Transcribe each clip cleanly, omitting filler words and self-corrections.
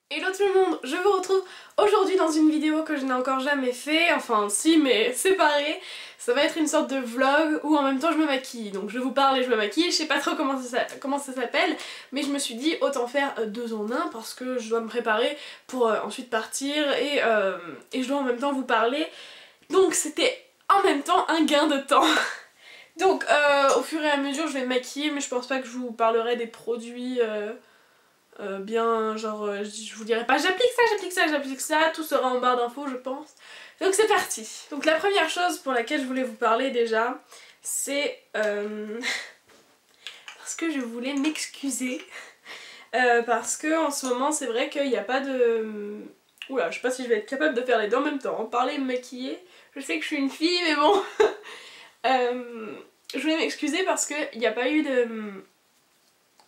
Hello tout le monde, je vous retrouve aujourd'hui dans une vidéo que je n'ai encore jamais fait, enfin si mais séparée. Ça va être une sorte de vlog où en même temps je me maquille, donc je vous parle et je me maquille, je sais pas trop comment ça s'appelle, mais je me suis dit autant faire deux en un parce que je dois me préparer pour ensuite partir et je dois en même temps vous parler, donc c'était en même temps un gain de temps. Donc au fur et à mesure je vais me maquiller, mais je pense pas que je vous parlerai des produits bien genre je vous dirai pas j'applique ça, tout sera en barre d'infos je pense. Donc c'est parti. Donc la première chose pour laquelle je voulais vous parler déjà, c'est parce que je voulais m'excuser parce que en ce moment c'est vrai qu'il n'y a pas de... Oula, je sais pas si je vais être capable de faire les deux en même temps, en parler et me maquiller. Je sais que je suis une fille mais bon. Je voulais m'excuser parce qu'il n'y a pas eu de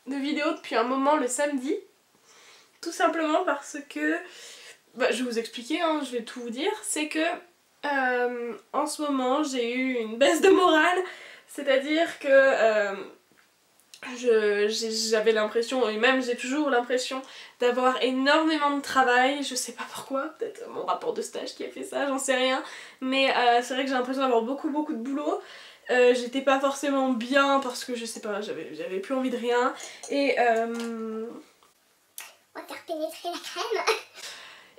vidéo depuis un moment le samedi. Tout simplement parce que, bah, je vais vous expliquer, hein, je vais tout vous dire, c'est que en ce moment j'ai eu une baisse de morale, c'est-à-dire que j'avais l'impression, et même j'ai toujours l'impression d'avoir énormément de travail, je sais pas pourquoi, peut-être mon rapport de stage qui a fait ça, j'en sais rien, mais c'est vrai que j'ai l'impression d'avoir beaucoup de boulot. J'étais pas forcément bien parce que je sais pas, j'avais plus envie de rien et on va faire pénétrer la crème.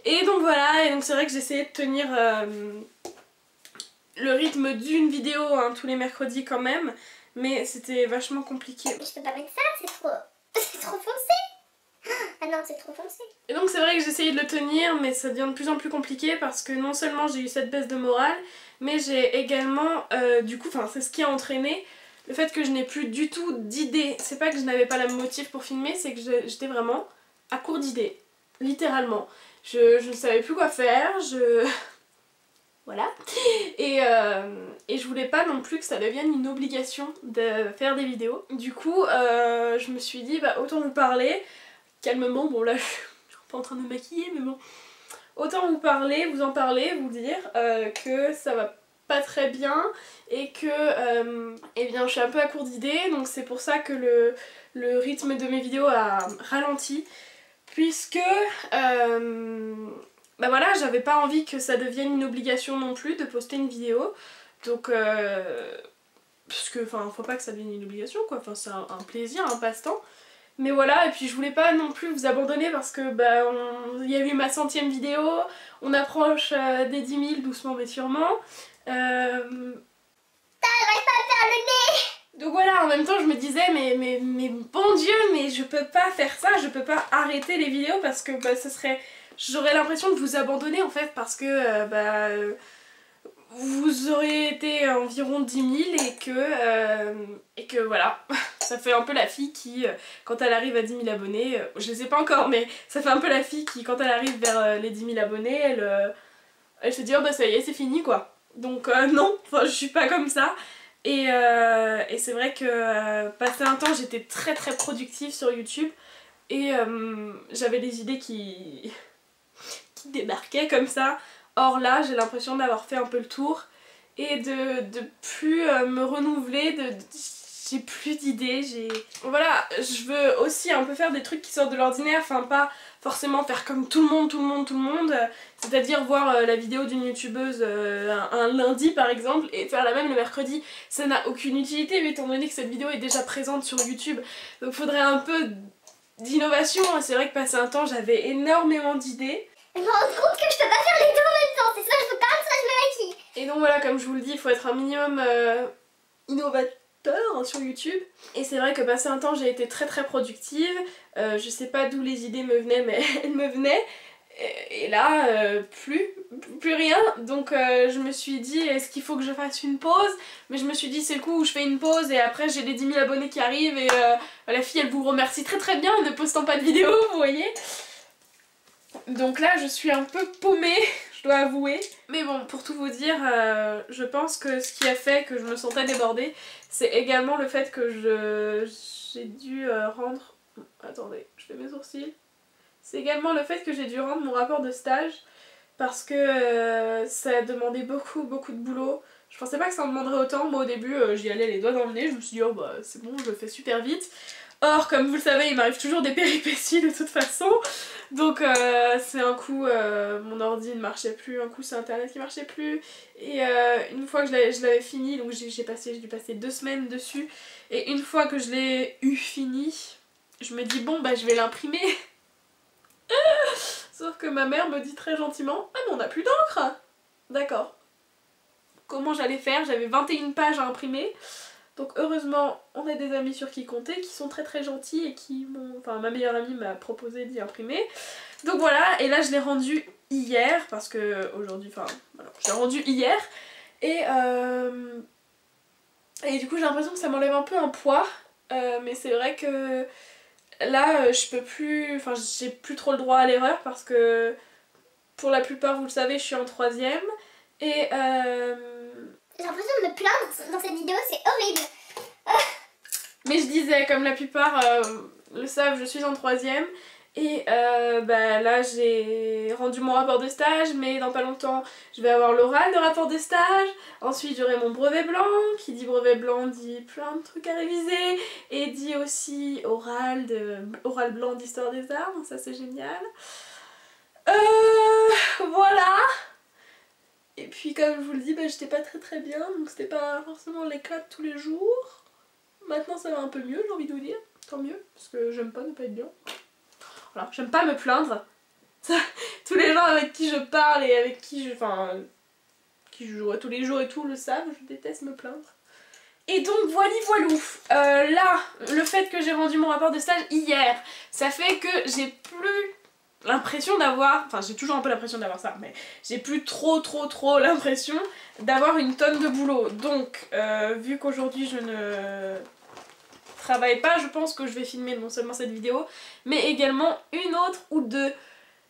et donc voilà, et donc c'est vrai que j'essayais de tenir le rythme d'une vidéo hein, tous les mercredis quand même, mais c'était vachement compliqué. Mais je peux pas mettre ça, c'est trop foncé. Ah non, c'est trop foncé. Et donc c'est vrai que j'essayais de le tenir, mais ça devient de plus en plus compliqué parce que non seulement j'ai eu cette baisse de morale, mais j'ai également, du coup, enfin c'est ce qui a entraîné le fait que je n'ai plus du tout d'idées. C'est pas que je n'avais pas la motive pour filmer, c'est que j'étais vraiment à court d'idées, littéralement. Je ne savais plus quoi faire, voilà. Et je voulais pas non plus que ça devienne une obligation de faire des vidéos. Du coup, je me suis dit, bah autant vous parler, calmement, bon là je suis pas en train de me maquiller, mais bon. Autant vous parler, vous en parler, vous dire que ça va pas très bien et que eh bien je suis un peu à court d'idées, donc c'est pour ça que le rythme de mes vidéos a ralenti, puisque bah voilà, j'avais pas envie que ça devienne une obligation non plus de poster une vidéo, donc parce que enfin faut pas que ça devienne une obligation quoi, enfin c'est un plaisir, un passe-temps. Mais voilà, et puis je voulais pas non plus vous abandonner parce que bah il y a eu ma 100e vidéo, on approche des 10 000 doucement mais sûrement. T'arrives pas à faire le nez. Donc voilà, en même temps je me disais mais bon Dieu, mais je peux pas faire ça, je peux pas arrêter les vidéos parce que bah, ce serait... J'aurais l'impression de vous abandonner en fait parce que vous aurez été environ 10 000 et que voilà, ça fait un peu la fille qui, quand elle arrive à 10 000 abonnés, je sais pas encore, mais ça fait un peu la fille qui, quand elle arrive vers les 10 000 abonnés, elle se dit oh bah ça y est, c'est fini quoi. Donc non, enfin je suis pas comme ça. Et c'est vrai que passé un temps, j'étais très productive sur YouTube et j'avais des idées qui débarquaient comme ça. Or là, j'ai l'impression d'avoir fait un peu le tour et de plus me renouveler, j'ai plus d'idées, Voilà, je veux aussi un peu faire des trucs qui sortent de l'ordinaire, enfin pas forcément faire comme tout le monde, c'est-à-dire voir la vidéo d'une youtubeuse un lundi par exemple et faire la même le mercredi. Ça n'a aucune utilité mais étant donné que cette vidéo est déjà présente sur YouTube, donc faudrait un peu d'innovation. C'est vrai que passé un temps, j'avais énormément d'idées. Je me rends compte que je peux pas faire les deux en même temps, c'est soit je me parle, soit je me maquille. Et donc voilà, comme je vous le dis, il faut être un minimum innovateur sur YouTube. Et c'est vrai que passé un temps, j'ai été très productive. Je sais pas d'où les idées me venaient, mais elles me venaient. Et là, plus rien. Donc je me suis dit, est-ce qu'il faut que je fasse une pause? Mais je me suis dit, c'est le coup où je fais une pause et après j'ai les 10 000 abonnés qui arrivent et la fille, elle vous remercie très bien en ne postant pas de vidéo, vous voyez. Donc là je suis un peu paumée, je dois avouer. Mais bon, pour tout vous dire, je pense que ce qui a fait que je me sentais débordée, c'est également le fait que j'ai dû rendre... Attendez, je fais mes sourcils. C'est également le fait que j'ai dû rendre mon rapport de stage parce que ça a demandé beaucoup de boulot. Je pensais pas que ça en demanderait autant, moi au début j'y allais les doigts dans le nez, je me suis dit oh bah c'est bon, je le fais super vite. Or, comme vous le savez, il m'arrive toujours des péripéties de toute façon. Donc c'est un coup mon ordi ne marchait plus, un coup c'est internet qui marchait plus. Et une fois que je l'avais fini, donc j'ai dû passer 2 semaines dessus. Et une fois que je l'ai fini, je me dis bon bah je vais l'imprimer. Sauf que ma mère me dit très gentiment, ah mais on n'a plus d'encre. D'accord. Comment j'allais faire? J'avais 21 pages à imprimer. Donc heureusement, on a des amis sur qui compter, qui sont très très gentils et qui m'ont... Enfin, ma meilleure amie m'a proposé d'y imprimer. Donc voilà, et là je l'ai rendu hier, parce que aujourd'hui, enfin, voilà, je l'ai rendu hier. Et du coup j'ai l'impression que ça m'enlève un peu un poids. Mais c'est vrai que là, je peux plus... Enfin, j'ai plus trop le droit à l'erreur, parce que pour la plupart, vous le savez, je suis en 3e. Et j'ai l'impression de me plaindre dans cette vidéo, c'est horrible. Mais je disais, comme la plupart le savent, je suis en 3e. Et bah, là j'ai rendu mon rapport de stage, mais dans pas longtemps je vais avoir l'oral de rapport de stage. Ensuite j'aurai mon brevet blanc, qui dit brevet blanc dit plein de trucs à réviser. Et dit aussi oral blanc d'histoire des arts, donc ça c'est génial. Voilà. Et puis comme je vous le dis, bah, j'étais pas très bien, donc c'était pas forcément l'éclat de tous les jours. Maintenant ça va un peu mieux, j'ai envie de vous dire, tant mieux, parce que j'aime pas ne pas être bien. Voilà, j'aime pas me plaindre. Tous les gens avec qui je parle et avec qui je... Enfin, qui je joue tous les jours et tout le savent, je déteste me plaindre. Et donc voilou. Là, le fait que j'ai rendu mon rapport de stage hier, ça fait que j'ai plus l'impression d'avoir... Enfin, j'ai toujours un peu l'impression d'avoir ça, mais j'ai plus trop l'impression d'avoir une tonne de boulot. Donc, vu qu'aujourd'hui je ne travaille pas, je pense que je vais filmer non seulement cette vidéo, mais également une autre ou deux.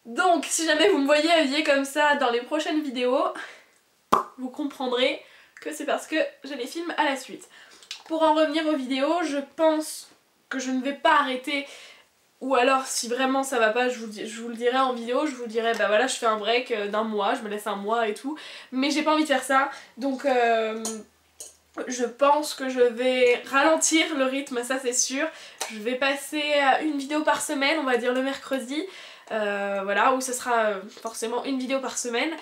Donc, si jamais vous me voyez habillée comme ça dans les prochaines vidéos, vous comprendrez que c'est parce que je les filme à la suite. Pour en revenir aux vidéos, je pense que je ne vais pas arrêter. Ou alors si vraiment ça va pas, je vous le dirai en vidéo, je vous dirai bah voilà je fais un break d'un mois, je me laisse un mois et tout. Mais j'ai pas envie de faire ça, donc je pense que je vais ralentir le rythme, ça c'est sûr. Je vais passer à une vidéo par semaine, on va dire le mercredi. Voilà, où ce sera forcément une vidéo par semaine.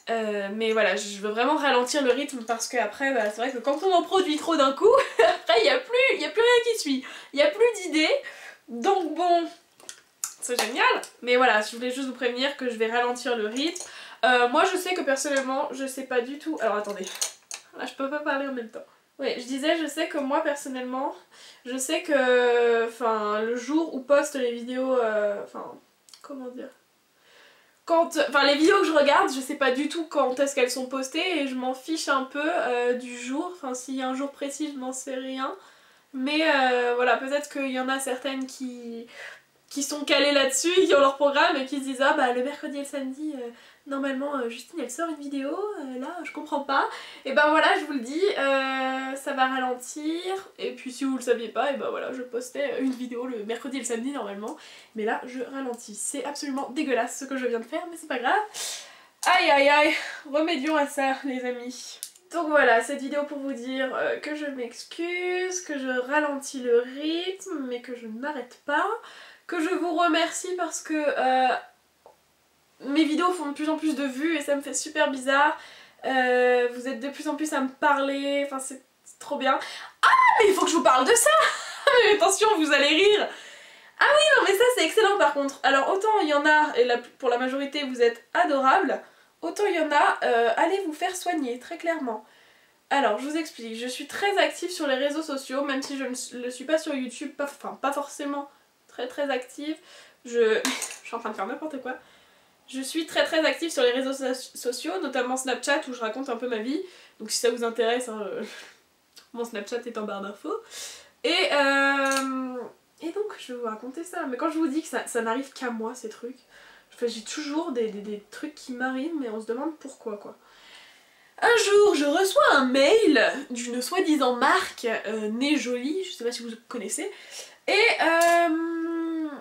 Mais voilà, je veux vraiment ralentir le rythme parce que après, bah, c'est vrai que quand on en produit trop d'un coup, après il y a plus rien qui suit. Il n'y a plus d'idées. Donc bon, c'est génial, mais voilà, je voulais juste vous prévenir que je vais ralentir le rythme. Moi je sais que personnellement, je sais pas du tout... Alors attendez, là je peux pas parler en même temps. Oui, je disais, je sais que moi personnellement, je sais que... Enfin, le jour où poste les vidéos... Enfin, comment dire, enfin les vidéos que je regarde, je sais pas du tout quand est-ce qu'elles sont postées et je m'en fiche un peu du jour. Enfin, s'il y a un jour précis, je n'en sais rien. Mais voilà, peut-être qu'il y en a certaines qui sont calées là-dessus, qui ont leur programme et qui se disent ah bah le mercredi et le samedi, normalement Justine elle sort une vidéo, là je comprends pas. Et ben voilà, je vous le dis, ça va ralentir. Et puis si vous le saviez pas, et ben voilà, je postais une vidéo le mercredi et le samedi normalement. Mais là je ralentis, c'est absolument dégueulasse ce que je viens de faire, mais c'est pas grave. Aïe aïe aïe, remédions à ça les amis. Donc voilà, cette vidéo pour vous dire que je m'excuse, que je ralentis le rythme, mais que je ne m'arrête pas, que je vous remercie parce que mes vidéos font de plus en plus de vues et ça me fait super bizarre. Vous êtes de plus en plus à me parler, enfin c'est trop bien. Ah mais il faut que je vous parle de ça. Mais attention, vous allez rire. Ah oui non mais ça c'est excellent par contre. Alors autant il y en a, et pour la majorité vous êtes adorables, autant il y en a, allez vous faire soigner, très clairement. Alors, je vous explique, je suis très active sur les réseaux sociaux, même si je ne le suis pas sur YouTube, enfin pas forcément très active. Je suis en train de faire n'importe quoi. Je suis très active sur les réseaux sociaux, notamment Snapchat où je raconte un peu ma vie. Donc si ça vous intéresse, hein, mon Snapchat est en barre d'infos. Et donc je vais vous raconter ça. Mais quand je vous dis que ça n'arrive qu'à moi ces trucs, j'ai toujours des trucs qui m'arrivent mais on se demande pourquoi quoi. Un jour, je reçois un mail d'une soi-disant marque née jolie, je sais pas si vous connaissez, et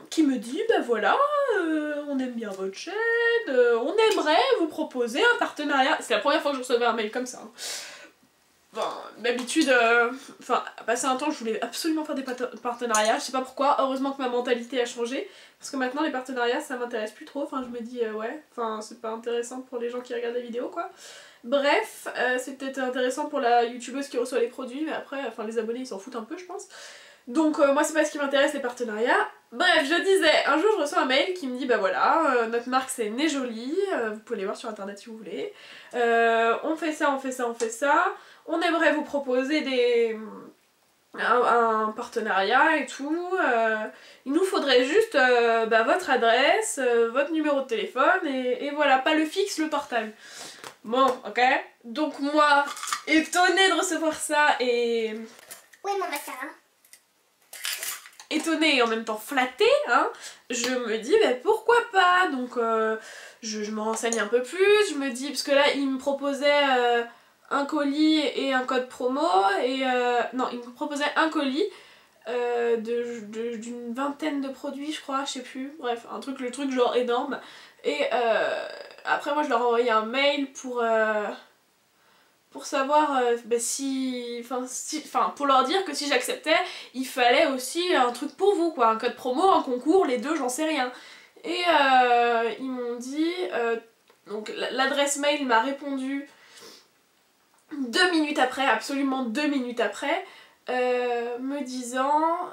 qui me dit, bah voilà, on aime bien votre chaîne, on aimerait vous proposer un partenariat. C'est la première fois que je recevais un mail comme ça. Hein. Enfin, d'habitude, enfin, passer un temps, je voulais absolument faire des partenariats. Je sais pas pourquoi, heureusement que ma mentalité a changé. Parce que maintenant, les partenariats, ça m'intéresse plus trop. Enfin, je me dis, ouais, enfin, c'est pas intéressant pour les gens qui regardent la vidéo, quoi. Bref, c'est peut-être intéressant pour la youtubeuse qui reçoit les produits, mais après, enfin, les abonnés, ils s'en foutent un peu, je pense. Donc, moi, c'est pas ce qui m'intéresse, les partenariats. Bref, je disais, un jour, je reçois un mail qui me dit, bah voilà, notre marque, c'est Nez Jolie, vous pouvez les voir sur internet si vous voulez. On fait ça, on fait ça, on fait ça. On aimerait vous proposer un partenariat et tout. Il nous faudrait juste votre adresse, votre numéro de téléphone et voilà, pas le fixe, le portable. Bon, ok. Donc moi, étonnée de recevoir ça et... Oui, mon mascara. Étonnée et en même temps flattée, hein, je me dis bah, pourquoi pas. Donc je me renseigne un peu plus, je me dis, parce que là il me proposait un colis et un code promo, et non, il me proposait un colis d'une vingtaine de produits, je crois, je sais plus, bref, le truc genre énorme. Et après moi je leur ai envoyé un mail pour savoir pour leur dire que si j'acceptais, il fallait aussi un truc pour vous, quoi, un code promo, un concours, les deux, j'en sais rien. Et ils m'ont dit, donc l'adresse mail m'a répondu 2 minutes après, absolument 2 minutes après, me disant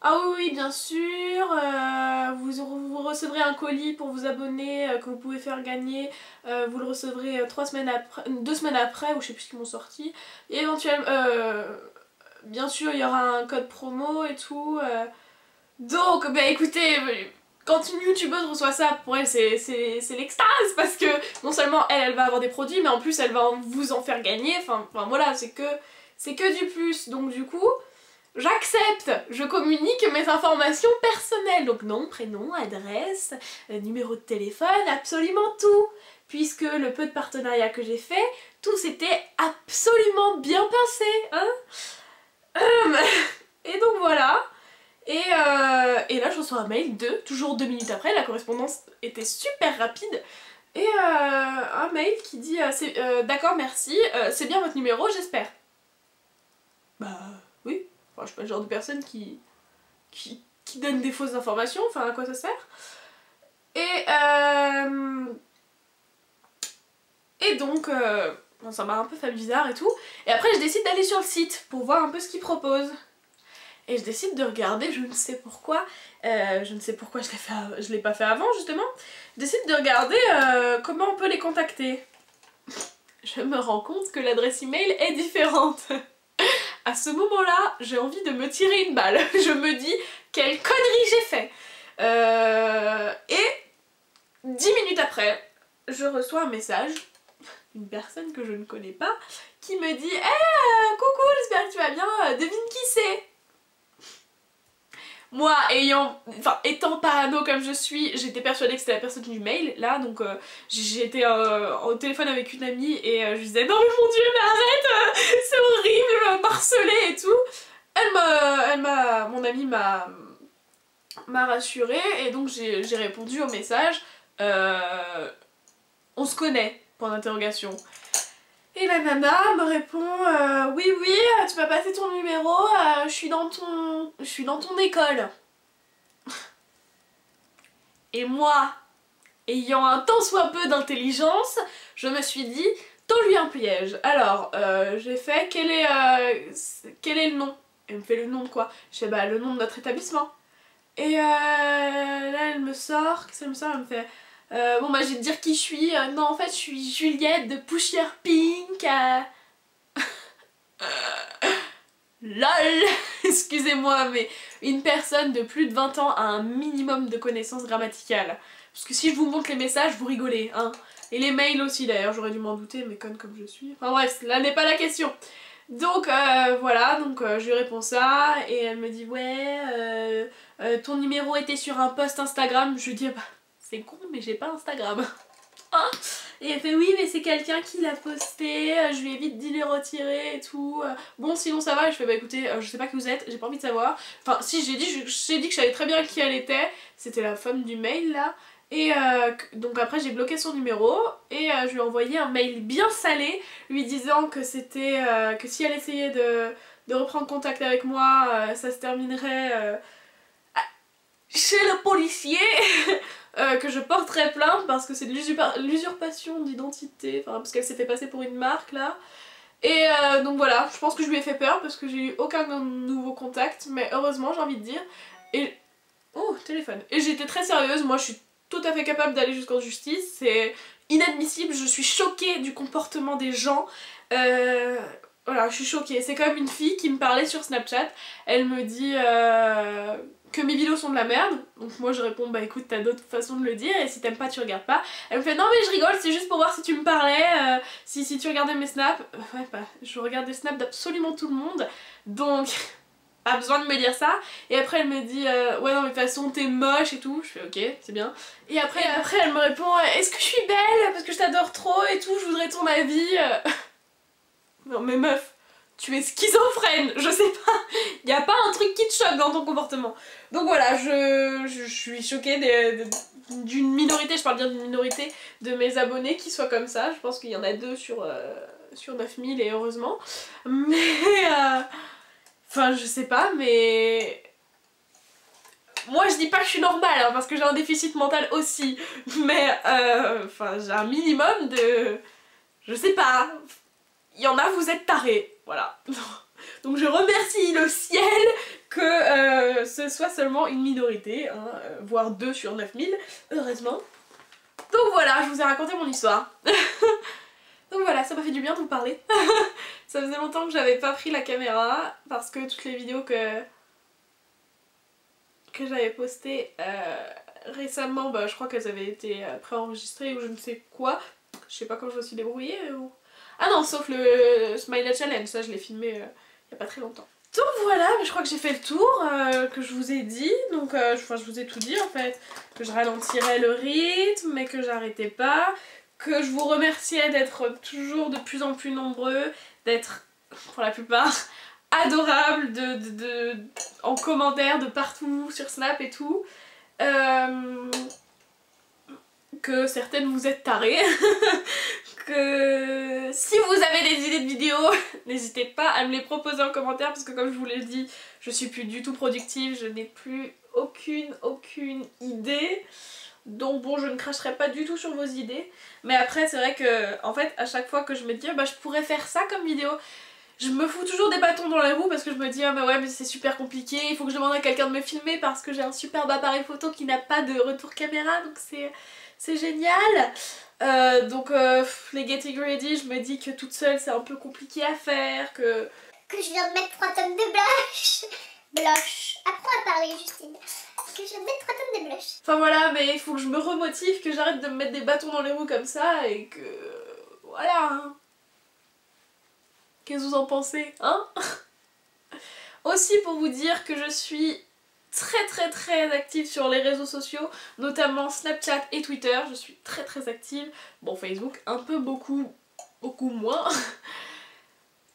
ah oui, bien sûr, vous recevrez un colis pour vous abonner que vous pouvez faire gagner, vous le recevrez 2 semaines après, ou je sais plus ce qu'ils m'ont sorti, et éventuellement, bien sûr, il y aura un code promo et tout. Donc, bah écoutez, quand une youtubeuse reçoit ça, pour elle c'est l'extase, parce que non seulement elle va avoir des produits, mais en plus elle va vous en faire gagner, enfin voilà, c'est que du plus, donc du coup... J'accepte, je communique mes informations personnelles, donc nom, prénom, adresse, numéro de téléphone, absolument tout. Puisque le peu de partenariat que j'ai fait, tout s'était absolument bien passé, hein. Et donc voilà. Et là je reçois un mail toujours 2 minutes après, la correspondance était super rapide. Et un mail qui dit d'accord, merci, c'est bien votre numéro, j'espère. Bah oui. Enfin, je suis pas le genre de personne qui donne des fausses informations, enfin à quoi ça sert. Et donc, ça m'a un peu fait bizarre et tout. Et après je décide d'aller sur le site pour voir un peu ce qu'ils proposent. Et je décide de regarder, je ne sais pourquoi je l'ai pas fait avant justement. Je décide de regarder comment on peut les contacter. Je me rends compte que l'adresse email est différente. À ce moment-là, j'ai envie de me tirer une balle. Je me dis, quelle connerie j'ai fait. Et 10 minutes après, je reçois un message d'une personne que je ne connais pas qui me dit hey, coucou, j'espère que tu vas bien, devine qui c'est. Moi, étant parano comme je suis, j'étais persuadée que c'était la personne du mail, là, donc j'étais au téléphone avec une amie et je lui disais non mais mon dieu, mais arrête, c'est horrible, elle m'a harcelée et tout. Mon amie m'a rassurée et donc j'ai répondu au message on se connaît, point d'interrogation. Et la nana me répond oui, tu m'as passé ton numéro, je suis dans ton école. Et moi, ayant un tant soit peu d'intelligence, je me suis dit, tends-lui un piège. Alors, j'ai fait, quel est le nom? Elle me fait le nom de quoi? Je fais, bah le nom de notre établissement. Et là, elle me sort, qu'est-ce qu'elle me sort? Elle me fait... bon bah je vais te dire qui je suis, non en fait je suis Juliette de Pusher Pink. LOL. Excusez-moi mais une personne de plus de 20 ans a un minimum de connaissances grammaticales. Parce que si je vous montre les messages vous rigolez hein. Et les mails aussi d'ailleurs, j'aurais dû m'en douter mais conne comme je suis. Enfin bref, là n'est pas la question. Donc voilà, donc je lui réponds ça et elle me dit ouais ton numéro était sur un post Instagram. Je lui dis bah c'est con mais j'ai pas Instagram. Hein. Et elle fait oui mais c'est quelqu'un qui l'a posté, je lui ai vite dit de les retirer et tout. Bon sinon ça va, et je fais bah écoutez, je sais pas qui vous êtes, j'ai pas envie de savoir. Enfin si j'ai dit que je savais très bien qui elle était, c'était la femme du mail là. Et donc après j'ai bloqué son numéro et je lui ai envoyé un mail bien salé lui disant que c'était que si elle essayait de reprendre contact avec moi, ça se terminerait chez le policier. Que je porterais plainte parce que c'est de l'usurpation d'identité, enfin parce qu'elle s'est fait passer pour une marque là. Et donc voilà, je pense que je lui ai fait peur parce que j'ai eu aucun nouveau contact, mais heureusement j'ai envie de dire. Et oh, téléphone. Et j'étais très sérieuse, moi je suis tout à fait capable d'aller jusqu'en justice, c'est inadmissible, je suis choquée du comportement des gens. Voilà, je suis choquée. C'est comme une fille qui me parlait sur Snapchat, elle me dit que mes vidéos sont de la merde, donc moi je réponds bah écoute t'as d'autres façons de le dire et si t'aimes pas tu regardes pas. Elle me fait non mais je rigole, c'est juste pour voir si tu me parlais, si tu regardais mes snaps. Ouais bah je regarde les snaps d'absolument tout le monde, donc pas besoin de me dire ça. Et après elle me dit ouais non mais de toute façon t'es moche et tout, je fais ok c'est bien. Et après elle me répond est-ce que je suis belle parce que je t'adore trop et tout, je voudrais ton avis. Non mais meuf, tu es schizophrène, je sais pas, y a pas un truc qui te choque dans ton comportement. Donc voilà, je suis choquée d'une minorité, je parle bien d'une minorité de mes abonnés qui soient comme ça. Je pense qu'il y en a 2 sur 9000 et heureusement. Mais enfin je sais pas, mais moi je dis pas que je suis normale hein, parce que j'ai un déficit mental aussi. Mais enfin j'ai un minimum de... je sais pas. Il y en a, vous êtes tarés, voilà. Donc je remercie le ciel que ce soit seulement une minorité, hein, voire 2 sur 9000, heureusement. Donc voilà, je vous ai raconté mon histoire. Donc voilà, ça m'a fait du bien de vous parler. Ça faisait longtemps que j'avais pas pris la caméra, parce que toutes les vidéos que j'avais postées récemment, bah, je crois qu'elles avaient été préenregistrées ou je ne sais quoi. Je sais pas comment je me suis débrouillée ou... Ah non, sauf le Smiley Challenge, ça je l'ai filmé il y a pas très longtemps. Donc voilà, je crois que j'ai fait le tour que je vous ai dit, donc enfin, je vous ai tout dit en fait, que je ralentirais le rythme mais que j'arrêtais pas, que je vous remerciais d'être toujours de plus en plus nombreux, d'être pour la plupart adorables, en commentaire de partout sur Snap et tout. Que certaines vous êtes tarées, que si vous avez des idées de vidéos, n'hésitez pas à me les proposer en commentaire parce que comme je vous l'ai dit, je suis plus du tout productive, je n'ai plus aucune idée. Donc bon, je ne cracherai pas du tout sur vos idées. Mais après, c'est vrai que, en fait, à chaque fois que je me dis, bah je pourrais faire ça comme vidéo, je me fous toujours des bâtons dans les roues parce que je me dis, ah bah ouais, mais c'est super compliqué, il faut que je demande à quelqu'un de me filmer parce que j'ai un superbe appareil photo qui n'a pas de retour caméra, donc c'est génial. Donc les Getting Ready, je me dis que toute seule c'est un peu compliqué à faire, que je viens de mettre 3 tonnes de blush. Blush. Apprends à parler, Justine. Que je viens de mettre 3 tonnes de blush. enfin voilà, mais il faut que je me remotive, que j'arrête de me mettre des bâtons dans les roues comme ça et que... voilà hein. Qu'est-ce que vous en pensez, hein? Aussi pour vous dire que je suis très active sur les réseaux sociaux, notamment Snapchat et Twitter, je suis très active. Bon, Facebook un peu beaucoup moins.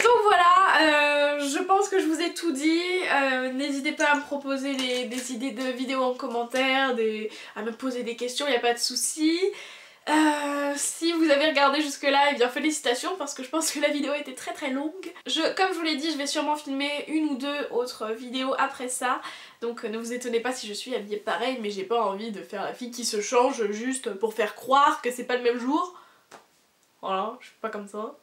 Donc voilà, je pense que je vous ai tout dit, n'hésitez pas à me proposer des idées de vidéos en commentaire, à me poser des questions, il n'y a pas de souci. Si vous avez regardé jusque là, eh bien félicitations parce que je pense que la vidéo était très longue. Comme je vous l'ai dit, je vais sûrement filmer 1 ou 2 autres vidéos après ça, donc ne vous étonnez pas si je suis habillée pareil, mais j'ai pas envie de faire la fille qui se change juste pour faire croire que c'est pas le même jour. Voilà, je suis pas comme ça.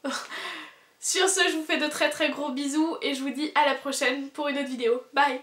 Sur ce, je vous fais de très gros bisous et je vous dis à la prochaine pour une autre vidéo. Bye!